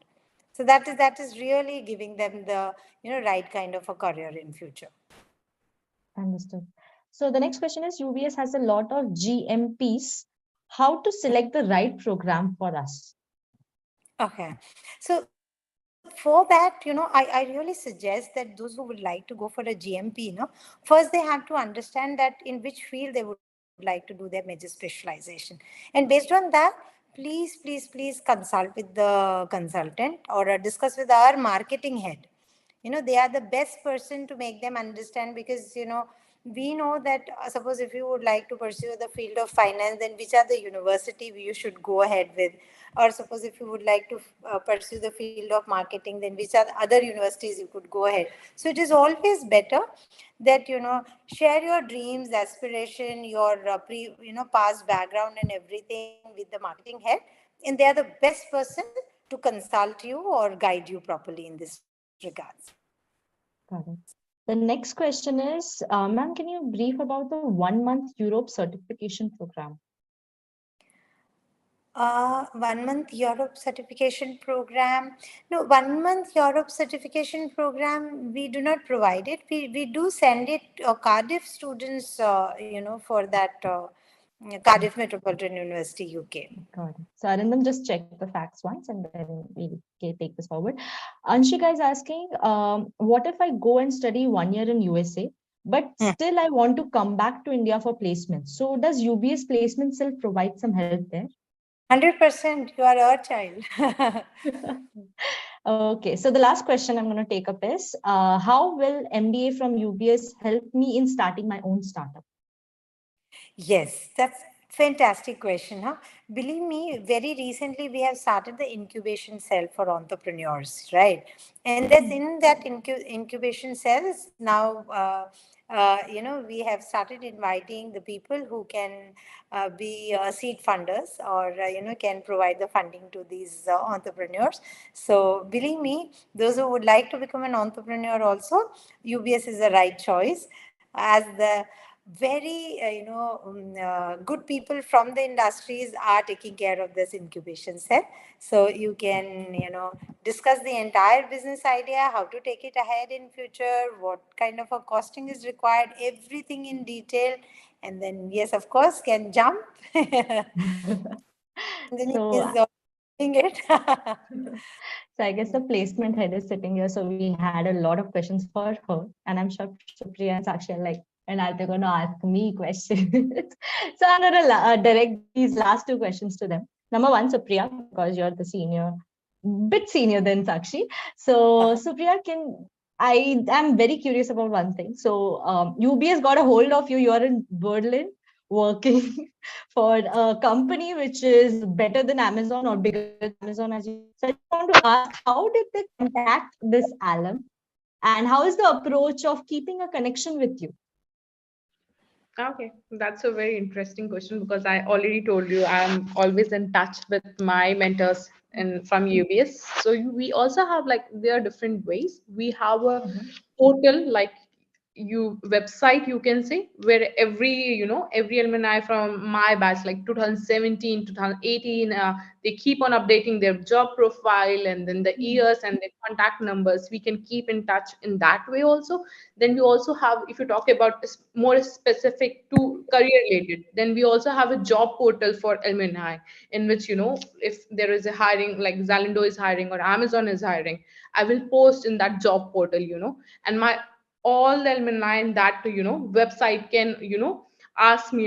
So that is really giving them the right kind of a career in future. Understood. So the next question is, UBS has a lot of GMPs. How to select the right program for us? Okay. So for that, I really suggest that those who would like to go for a GMP, first they have to understand that in which field they would like to do their major specialization. And based on that, please consult with the consultant or discuss with our marketing head. They are the best person to make them understand, because we know that suppose if you would like to pursue the field of finance, then which are the university you should go ahead with, or suppose if you would like to pursue the field of marketing, then which are the other universities you could go ahead. So it is always better that share your dreams, aspiration, your past background and everything with the marketing head, and they are the best person to consult you or guide you properly in this regards. Got it. The next question is, ma'am, can you brief about the 1 month Europe certification program? 1 month Europe certification program. No, 1 month Europe certification program, we do not provide it. We do send it Cardiff students, for that Cardiff Metropolitan University, UK. Got it. So Arindam, just check the facts once and then we'll take this forward. Anshika is asking, what if I go and study 1 year in USA, but still I want to come back to India for placement? So does UBS placement still provide some help there? 100%, you are our child. Okay, so the last question I'm going to take up is, how will MBA from UBS help me in starting my own startup? Yes, that's fantastic question. Believe me, very recently we have started the incubation cell for entrepreneurs, right? And that's in that incubation cells now. We have started inviting the people who can be seed funders, or can provide the funding to these entrepreneurs. So believe me, those who would like to become an entrepreneur also, UBS is the right choice, as the very good people from the industries are taking care of this incubation cell. So you can discuss the entire business idea, how to take it ahead in future, what kind of a costing is required, everything in detail, and then yes, of course, can jump. Then So, is doing it. so I guess the placement head is sitting here. So we had a lot of questions for her, and I'm sure Supriya and Saakshi are like, and are they going to ask me questions? So I'm going to direct these last two questions to them. Number one, Supriya, because you're the senior, bit senior than Saakshi. So Supriya, I am very curious about one thing. So UBS got a hold of you. You're in Berlin working for a company which is better than Amazon or bigger than Amazon, as you said. So I just want to ask, how did they contact this alum, and how is the approach of keeping a connection with you? Okay, that's a very interesting question, because I already told you I'm always in touch with my mentors from UBS. So we also have, like, there are different ways. We have a portal, like, website, you can say, where every alumni from my batch, like 2017, 2018, they keep on updating their job profile, and then the years and the contact numbers. We can keep in touch in that way also. Then we also have, if you talk about more specific to career related, then we also have a job portal for alumni, in which, if there is a hiring, like Zalando is hiring or Amazon is hiring, I will post in that job portal, and my all the alumni in that website can ask me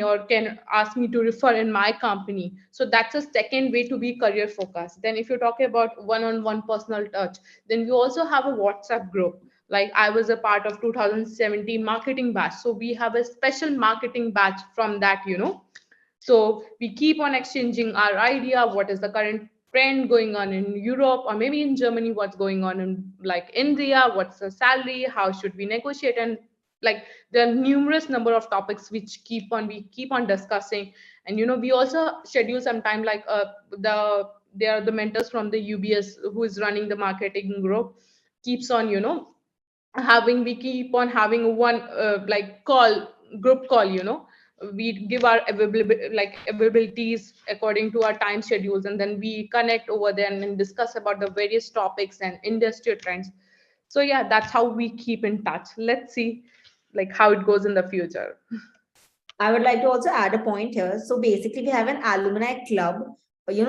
to refer in my company. So that's a second way to be career focused. Then if you're talking about one-on-one personal touch, then we also have a WhatsApp group. Like, I was a part of 2017 marketing batch, so we have a special marketing batch from that. So we keep on exchanging our idea, what is the current trend going on in Europe, or maybe in Germany, what's going on in, like, India, what's the salary, how should we negotiate, and, like, there are numerous number of topics which we keep on discussing. And we also schedule some time, like, there are the mentors from the UBS who is running the marketing group, keeps on we keep on having one like group call. We give our availabilities according to our time schedules, and then we connect over there and discuss about the various topics and industry trends. So yeah, that's how we keep in touch. Let's see, like, how it goes in the future. I would like to also add a point here. So basically, we have an alumni club,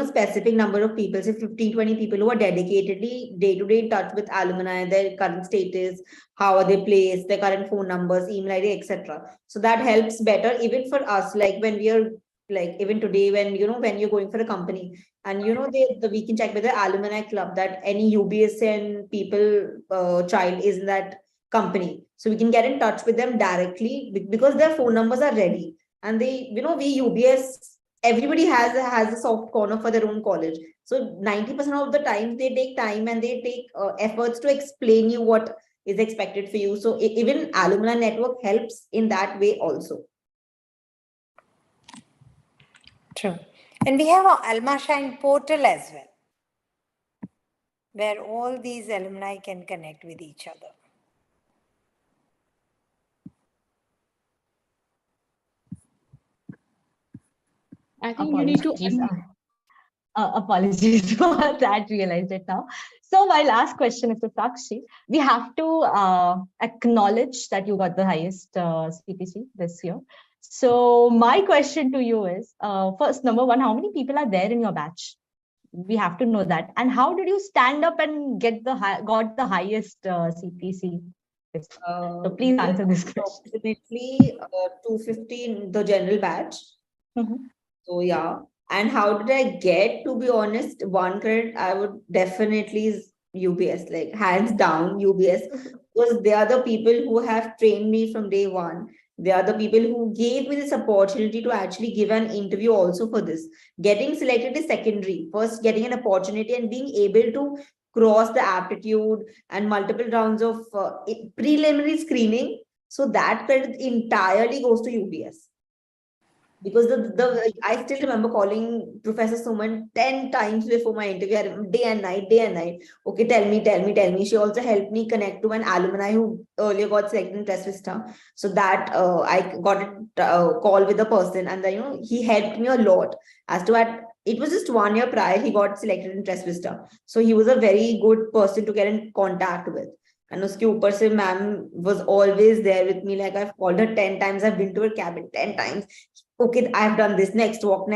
specific number of people, say 15, 20 people who are dedicatedly day-to-day in touch with alumni, their current status, how are they placed, their current phone numbers, email ID, etc. So that helps better even for us, like when we are like even today when when you're going for a company and we can check with the alumni club that any UBS and people child is in that company, so we can get in touch with them directly because their phone numbers are ready, and they we UBS, everybody has a soft corner for their own college. So 90% of the time they take time and they take efforts to explain you what is expected for you. So even Alumni Network helps in that way also. True. And we have our Alma Shine portal as well, where all these alumni can connect with each other. I think you need to. Apologies for that, realized it now. So my last question is to Saakshi. We have to acknowledge that you got the highest CPC this year. So my question to you is, first, number one, how many people are there in your batch? We have to know that. And how did you stand up and got the highest CPC? So please answer this question. Approximately 250 in the general batch. So yeah. And how did I get? To be honest, one credit I would definitely is UBS, like hands down UBS, because they are the people who have trained me from day one. They are the people who gave me this opportunity to actually give an interview also for this. Getting selected is secondary. First, getting an opportunity and being able to cross the aptitude and multiple rounds of preliminary screening. So that credit entirely goes to UBS. Because I still remember calling Professor Suman 10 times before my interview, day and night, day and night. Okay, tell me. She also helped me connect to an alumni who earlier got selected in Press Vista. So that I got a call with the person, and then he helped me a lot as to it was just 1 year prior he got selected in Press Vista. So he was a very good person to get in contact with. And uske upar se ma'am was always there with me. Like I've called her 10 times. I've been to her cabin 10 times. Okay, I've done this, next what.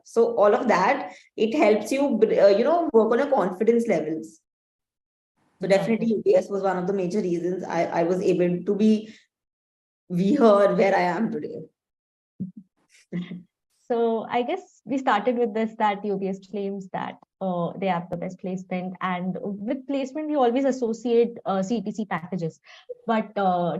So all of that, it helps you, work on your confidence levels. So definitely UBS was one of the major reasons I was able to be here where I am today. So I guess we started with this, that UBS claims that they have the best placement, and with placement we always associate CTC packages. But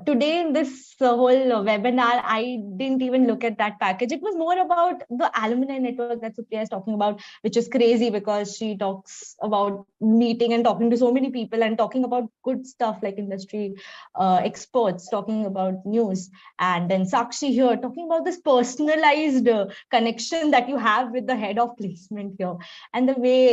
today in this whole webinar, I didn't even look at that package. It was more about the alumni network that Supriya is talking about, which is crazy because she talks about meeting and talking to so many people and talking about good stuff like industry experts, talking about news, and then Saakshi here talking about this personalized connection that you have with the head of placement here, and the way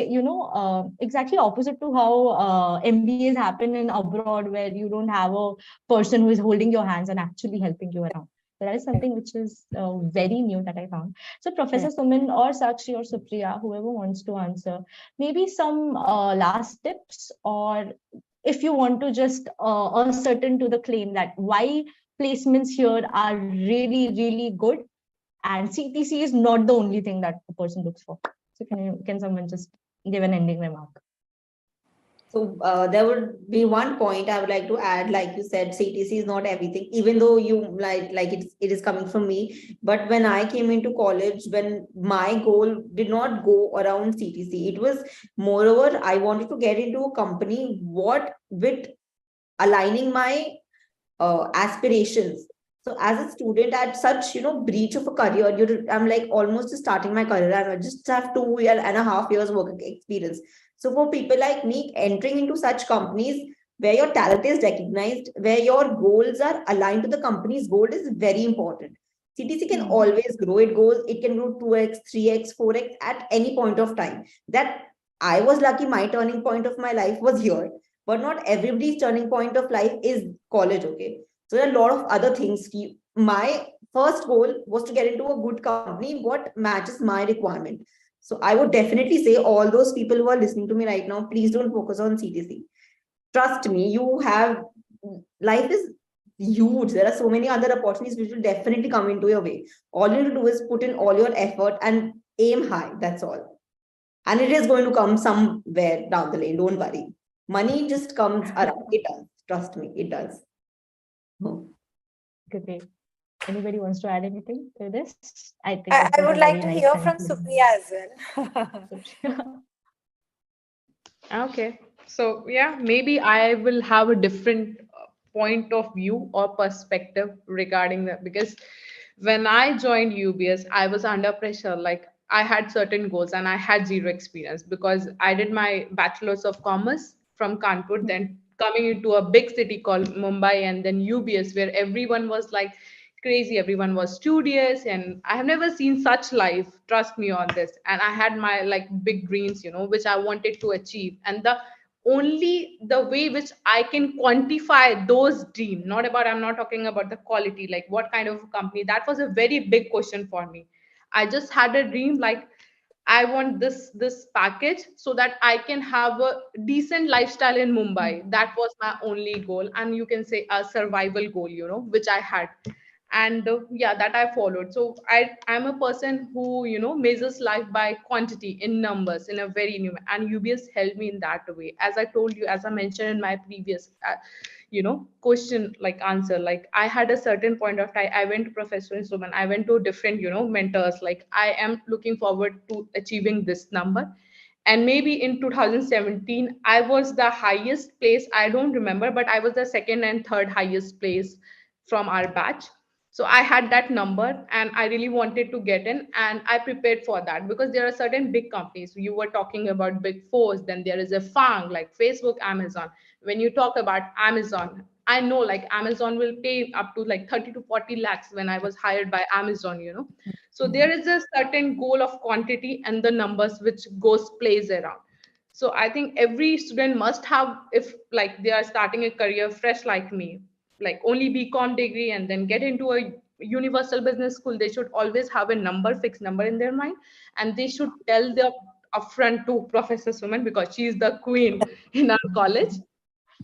exactly opposite to how MBAs happen in abroad, where you don't have a person who is holding your hands and actually helping you around. So that is something which is very new that I found. So Professor Suman or Saakshi or Supriya, whoever wants to answer, maybe some last tips, or if you want to just ascertain to the claim that why placements here are really, really good, and CTC is not the only thing that the person looks for. So can someone just give an ending remark? So there would be one point I would like to add. Like you said, CTC is not everything, even though you like it is coming from me. But when I came into college, when my goal did not go around CTC, it was moreover, I wanted to get into a company with aligning my aspirations. So as a student at such, breach of a career, I'm like almost just starting my career. I just have 2.5 years work experience. So for people like me, entering into such companies where your talent is recognized, where your goals are aligned to the company's goal is very important. CTC can always grow. It can grow 2x, 3x, 4x at any point of time. That I was lucky, my turning point of my life was here. But not everybody's turning point of life is college, okay? So there are a lot of other things. My first goal was to get into a good company, what matches my requirement. So I would definitely say all those people who are listening to me right now, please don't focus on CTC. Trust me, life is huge. There are so many other opportunities which will definitely come into your way. All you need to do is put in all your effort and Aim high, that's all. And it is going to come somewhere down the lane, don't worry. Money just comes around. It does. Trust me, it does. Oh. Great. Anybody wants to add anything to this? I think I it was would a like very to nice hear from conclusion. Supriya as well. Okay. So, yeah, maybe I will have a different point of view or perspective regarding that, because when I joined UBS, I was under pressure. Like, I had certain goals and I had zero experience because I did my bachelor's of commerce from Kanpur, then coming into a big city called Mumbai, and then UBS, where everyone was like crazy, everyone was studious, and I have never seen such life, trust me on this. And I had my like big dreams, which I wanted to achieve, and the way which I can quantify those dreams, I'm not talking about the quality, like what kind of company, that was a very big question for me. I just had a dream, like I want this package so that I can have a decent lifestyle in Mumbai. That was my only goal, and you can say a survival goal, which I had. And yeah, that I followed. So I'm a person who measures life by quantity in numbers, in a very new, and UBS helped me in that way. As I told you, as I mentioned in my previous question, like answer, like I had a certain point of time, I went to Professor Instrument, I went to different mentors, like I am looking forward to achieving this number. And maybe in 2017 I was the highest place, I don't remember, but I was the second and third highest place from our batch. So I had that number and I really wanted to get in, and I prepared for that, because there are certain big companies. You were talking about big fours, then there is a FANG like Facebook, Amazon. When you talk about Amazon, I know like Amazon will pay up to like 30 to 40 lakhs when I was hired by Amazon. So there is a certain goal of quantity and the numbers which goes plays around. So I think every student must have, if like they are starting a career fresh like me, like only BCom degree and then get into a universal business school, they should always have a fixed number in their mind, and they should tell the upfront to Professor Suman, because she is the queen in our college.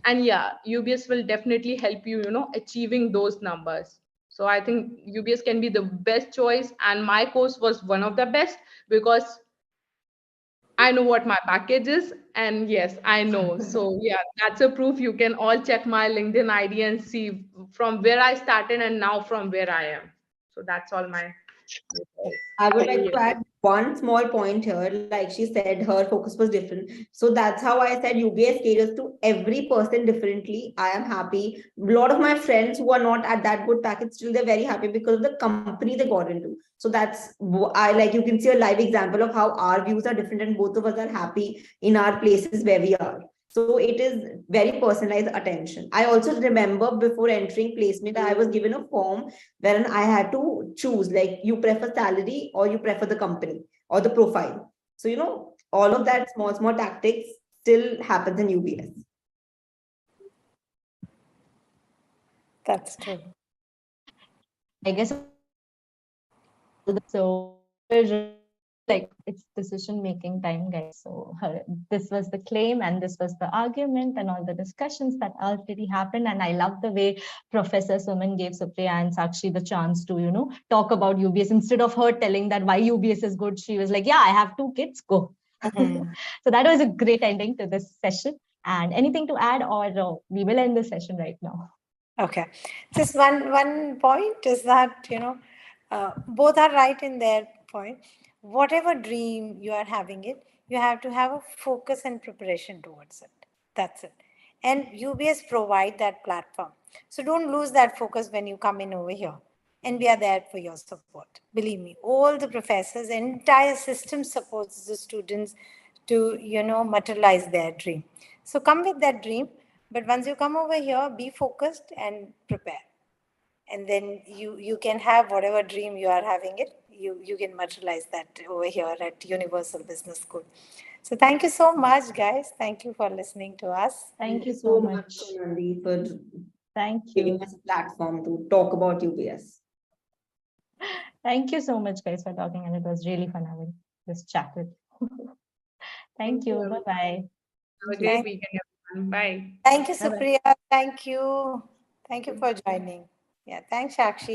And yeah, UBS will definitely help you, achieving those numbers. So I think UBS can be the best choice, and my course was one of the best, because I know what my package is, and yes, I know. So yeah, that's a proof. You can all check my LinkedIn ID and see from where I started and now from where I am. So that's all my. I would like Yes. to add one small point here. Like she said, her focus was different. So that's how I said UBS caters to every person differently. I am happy. A lot of my friends who are not at that good package, still they're very happy because of the company they got into. So I like, you can see a live example of how our views are different and both of us are happy in our places where we are. So it is very personalized attention. I also remember before entering placement, I was given a form wherein I had to choose, like, you prefer salary or you prefer the company or the profile. So, all of that small tactics still happens in UBS. That's true. I guess so. Like it's decision making time, guys. So this was the claim and this was the argument and all the discussions that already happened. And I love the way Professor Suman gave Supriya and Saakshi the chance to talk about UBS. Instead of her telling that why UBS is good, she was like, yeah, I have 2 kids, go. So that was a great ending to this session. And anything to add, or we will end the session right now. Okay. Just one point is that, both are right in their point. Whatever dream you are having it, you have to have a focus and preparation towards it. That's it. And UBS provide that platform. So don't lose that focus when you come in over here. And we are there for your support. Believe me, all the professors, entire system supports the students to, materialize their dream. So come with that dream. But once you come over here, be focused and prepare. And then you can have whatever dream you are having it, you can materialize that over here at Universal Business School. So thank you so much, guys. Thank you for listening to us. Thank you so much. Sonali, for Thank giving you. us a platform to talk about UBS. Thank you so much, guys, for talking. And it was really fun having this chat with you. Thank you. Bye-bye. Have a great weekend, everyone. Bye. Thank you, Bye-bye. Supriya. Thank you. Thank you for joining. Yeah, thanks, Saakshi.